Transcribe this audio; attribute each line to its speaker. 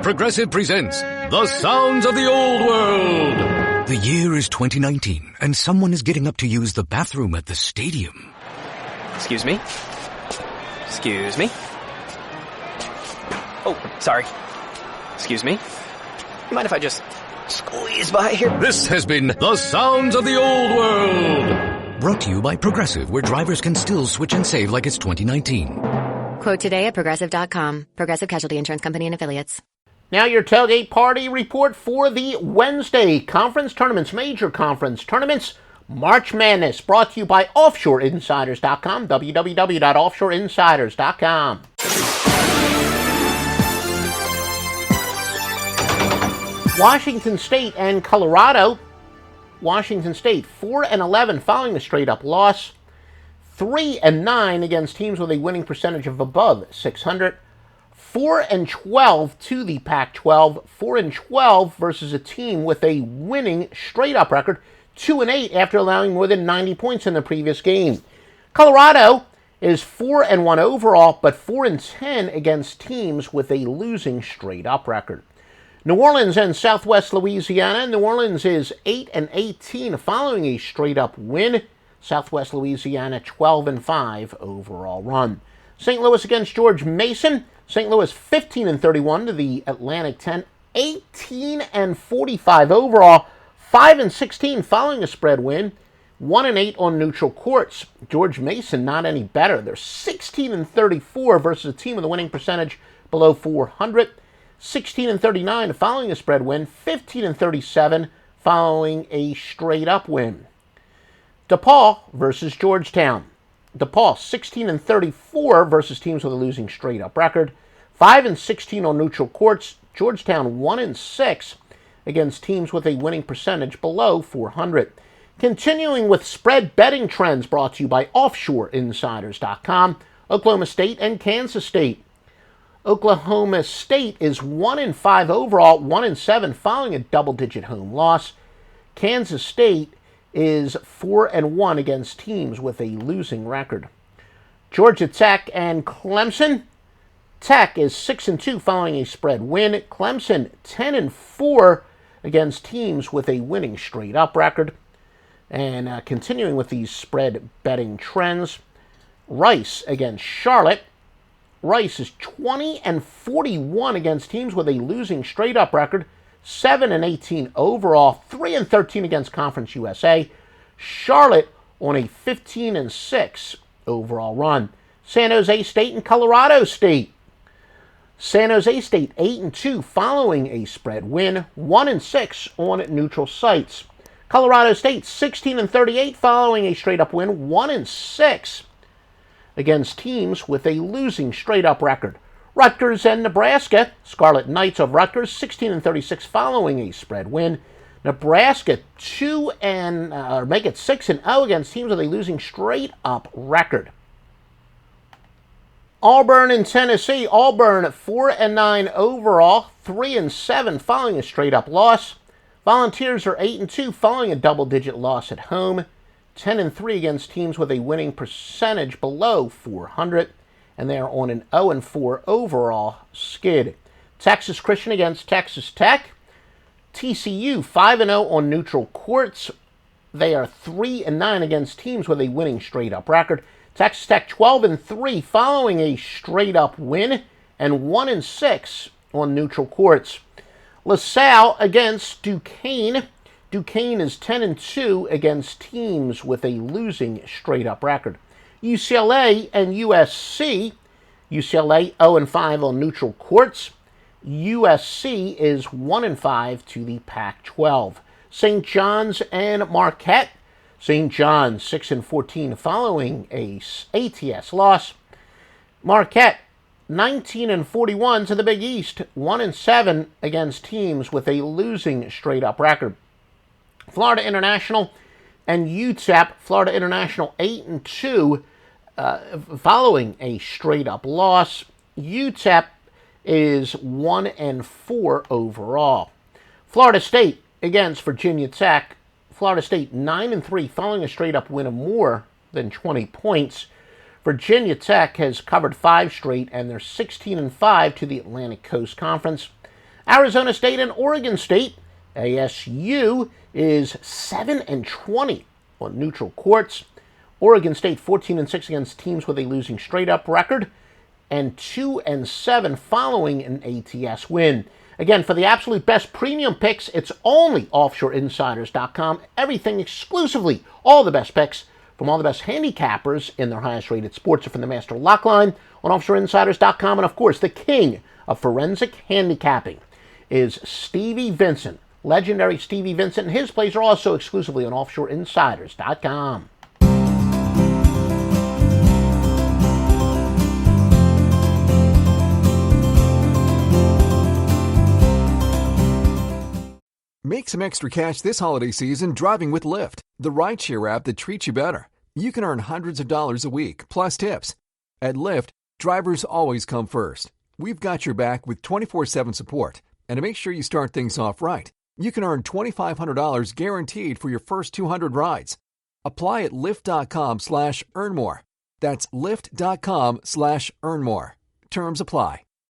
Speaker 1: Progressive presents The Sounds of the Old World. The year is 2019, and someone is getting up to use the bathroom at the stadium.
Speaker 2: Excuse me? Excuse me? Oh, sorry. Excuse me? You mind if I just squeeze by here?
Speaker 1: This has been The Sounds of the Old World. Brought to you by Progressive, where drivers can still switch and save like it's 2019.
Speaker 3: Quote today at Progressive.com. Progressive Casualty Insurance Company and Affiliates.
Speaker 4: Now your tailgate party report for the Wednesday conference tournaments, major conference tournaments. March Madness, brought to you by OffshoreInsiders.com, www.offshoreinsiders.com. Washington State and Colorado. Washington State 4-11 following the straight-up loss. 3-9 against teams with a winning percentage of above 600. 4-12 to the Pac-12. 4-12 versus a team with a winning straight-up record. 2-8 after allowing more than 90 points in the previous game. Colorado is 4-1 overall, but 4-10 against teams with a losing straight-up record. New Orleans and Southwest Louisiana. New Orleans is 8-18 following a straight-up win. Southwest Louisiana 12-5 overall run. St. Louis against George Mason. St. Louis 15-31 to the Atlantic 10. 18-45 overall. 5-16 following a spread win. 1-8 on neutral courts. George Mason not any better. They're 16-34 versus a team with a winning percentage below 400. 16-39 following a spread win. 15-37 following a straight-up win. DePaul versus Georgetown. DePaul 16-34 versus teams with a losing straight-up record. 5-16 on neutral courts. Georgetown 1-6 against teams with a winning percentage below 400. Continuing with spread betting trends, brought to you by OffshoreInsiders.com. Oklahoma State and Kansas State. Oklahoma State is 1-5 overall, 1-7 following a double-digit home loss. Kansas State is 4-1 against teams with a losing record. Georgia Tech and Clemson. Tech is 6-2 following a spread win. Clemson 10-4 against teams with a winning straight-up record. And continuing with these spread betting trends, Rice against Charlotte. Rice is 20-41 against teams with a losing straight-up record. 7-18 overall, 3-13 against Conference USA. Charlotte on a 15-6 overall run. San Jose State and Colorado State. San Jose State 8-2 following a spread win, 1-6 on neutral sites. Colorado State 16-38 following a straight-up win, 1-6 against teams with a losing straight-up record. Rutgers and Nebraska. Scarlet Knights of Rutgers 16-36 following a spread win. Nebraska 6-0 against teams with a losing straight-up record. Auburn and Tennessee. Auburn 4-9 overall, 3-7 following a straight-up loss. Volunteers are 8-2 following a double-digit loss at home. 10-3 against teams with a winning percentage below 400. And they are on an 0-4 overall skid. Texas Christian against Texas Tech. TCU 5-0 on neutral courts. They are 3-9 against teams with a winning straight-up record. Texas Tech 12-3 following a straight-up win, and 1-6 on neutral courts. LaSalle against Duquesne. Duquesne is 10-2 against teams with a losing straight-up record. UCLA and USC. UCLA 0-5 on neutral courts. USC is 1-5 to the Pac-12. St. John's and Marquette. St. John's 6-14 following a ATS loss. Marquette 19-41 to the Big East, 1-7 against teams with a losing straight-up record. Florida International and UTEP. Florida International 8-2 following a straight-up loss. UTEP is 1-4 overall. Florida State against Virginia Tech. Florida State 9-3 following a straight-up win of more than 20 points. Virginia Tech has covered 5 straight, and they're 16-5 to the Atlantic Coast Conference. Arizona State and Oregon State. ASU is 7-20 on neutral courts. Oregon State 14-6 against teams with a losing straight-up record, and 2-7 following an ATS win. Again, for the absolute best premium picks, it's only offshoreinsiders.com. Everything exclusively, all the best picks from all the best handicappers in their highest-rated sports are from the Master Lock Line on offshoreinsiders.com. And, of course, the king of forensic handicapping is Stevie Vincent. Legendary Stevie Vincent, and his plays are also exclusively on offshoreinsiders.com.
Speaker 5: Make some extra cash this holiday season driving with Lyft, the rideshare app that treats you better. You can earn hundreds of dollars a week, plus tips. At Lyft, drivers always come first. We've got your back with 24/7 support. And to make sure you start things off right, you can earn $2,500 guaranteed for your first 200 rides. Apply at Lyft.com/earn more. That's Lyft.com/earn more. Terms apply.